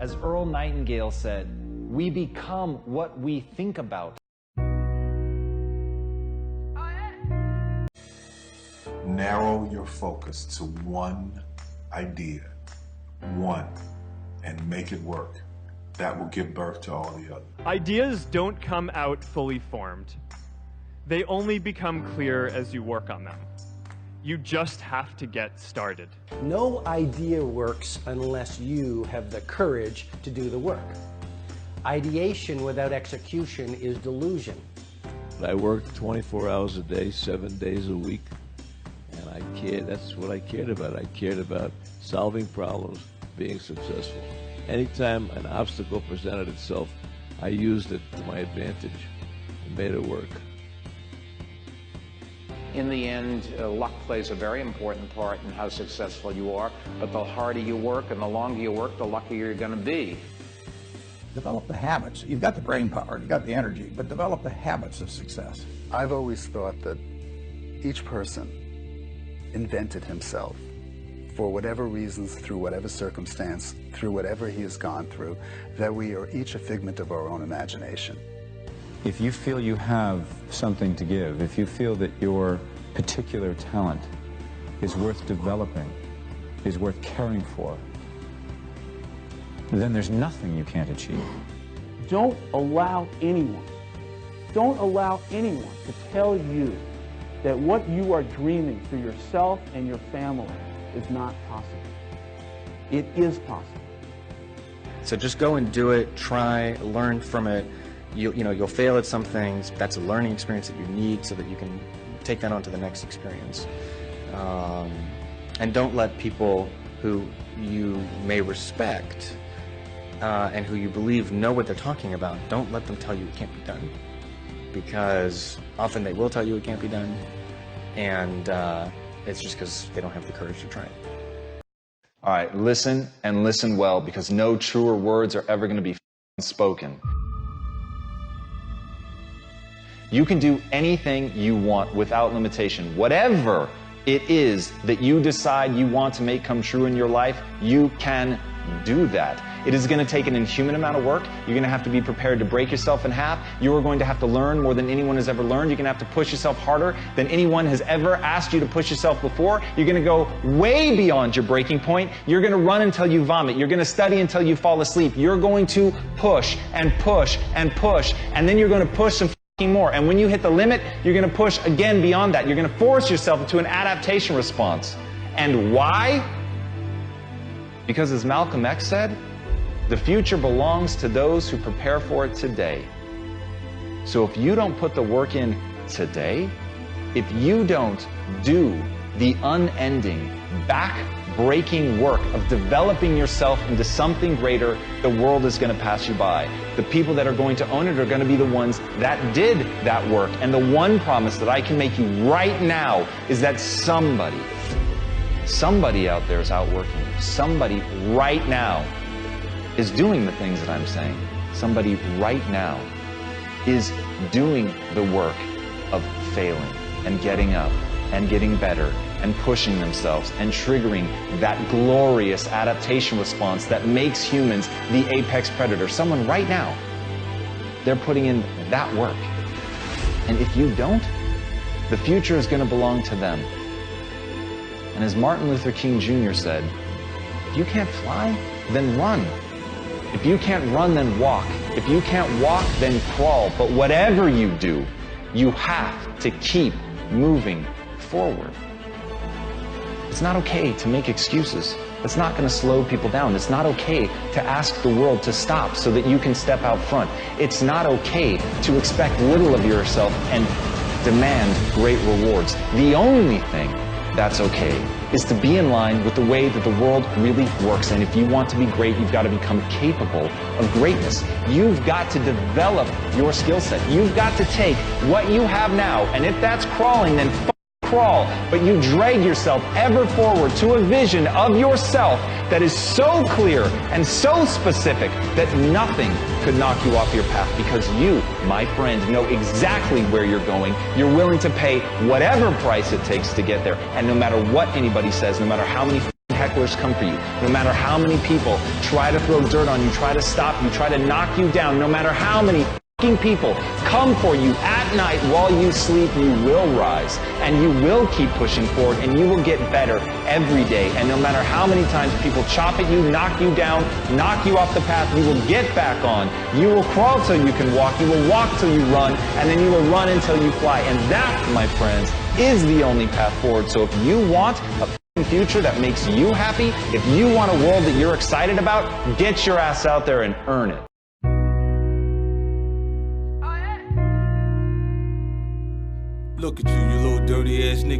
As Earl Nightingale said, we become what we think about. Narrow your focus to one idea, and make it work. That will give birth to all the others. Ideas don't come out fully formed. They only become clear as you work on them. You just have to get started. No idea works unless you have the courage to do the work. Ideation without execution is delusion. I worked 24 hours a day, 7 days a week, and that's what I cared about. I cared about solving problems, being successful. Anytime an obstacle presented itself, I used it to my advantage and made it work. In the end, luck plays a very important part in how successful you are, but the harder you work and the longer you work, the luckier you're going to be. Develop the habits. You've got the brain power, you've got the energy, but develop the habits of success. I've always thought that each person invented himself for whatever reasons, through whatever circumstance, through whatever he has gone through, that we are each a figment of our own imagination. If you feel you have something to give, if you feel that your particular talent is worth developing, is worth caring for, then there's nothing you can't achieve. Don't allow anyone to tell you that what you are dreaming for yourself and your family is not possible. It is possible. So just go and do it, try, learn from it. You'll fail at some things. That's a learning experience that you need so that you can take that on to the next experience. And don't let people who you may respect and who you believe know what they're talking about, don't let them tell you it can't be done. Because often they will tell you it can't be done, and it's just because they don't have the courage to try it. All right, listen and listen well, because no truer words are ever going to be spoken. You can do anything you want without limitation. Whatever it is that you decide you want to make come true in your life, you can do that. It is going to take an inhuman amount of work. You're going to have to be prepared to break yourself in half. You are going to have to learn more than anyone has ever learned. You're going to have to push yourself harder than anyone has ever asked you to push yourself before. You're going to go way beyond your breaking point. You're going to run until you vomit. You're going to study until you fall asleep. You're going to push and push and push, and then you're going to push some more. And when you hit the limit, you're going to push again beyond that. You're going to force yourself into an adaptation response. And why? Because as Malcolm X said, the future belongs to those who prepare for it today. So if you don't put the work in today, if you don't do the unending, back-breaking work of developing yourself into something greater, the world is going to pass you by. The people that are going to own it are going to be the ones that did that work. And the one promise that I can make you right now is that somebody out there is outworking you. Somebody right now is doing the things that I'm saying. Somebody right now is doing the work of failing and getting up and getting better and pushing themselves and triggering that glorious adaptation response that makes humans the apex predator. Someone right now, they're putting in that work. And if you don't, the future is going to belong to them. And as Martin Luther King Jr. said, if you can't fly, then run. If you can't run, then walk. If you can't walk, then crawl. But whatever you do, you have to keep moving forward. It's not okay to make excuses. It's not going to slow people down. It's not okay to ask the world to stop so that you can step out front. It's not okay to expect little of yourself and demand great rewards. The only thing that's okay is to be in line with the way that the world really works. And if you want to be great, you've got to become capable of greatness. You've got to develop your skill set. You've got to take what you have now, and if that's crawling, then crawl, but you drag yourself ever forward to a vision of yourself that is so clear and so specific that nothing could knock you off your path, because you, my friend, know exactly where you're going. You're willing to pay whatever price it takes to get there, and no matter what anybody says, no matter how many hecklers come for you, no matter how many people try to throw dirt on you, try to stop you, try to knock you down, no matter how many people come for you at night while you sleep, you will rise and you will keep pushing forward and you will get better every day. And no matter how many times people chop at you, knock you down, knock you off the path, you will get back on. You will crawl till you can walk, you will walk till you run, and then you will run until you fly. And that, my friends, is the only path forward. So if you want a future that makes you happy, if you want a world that you're excited about, get your ass out there and earn it. Look at you, you little dirty ass nigga.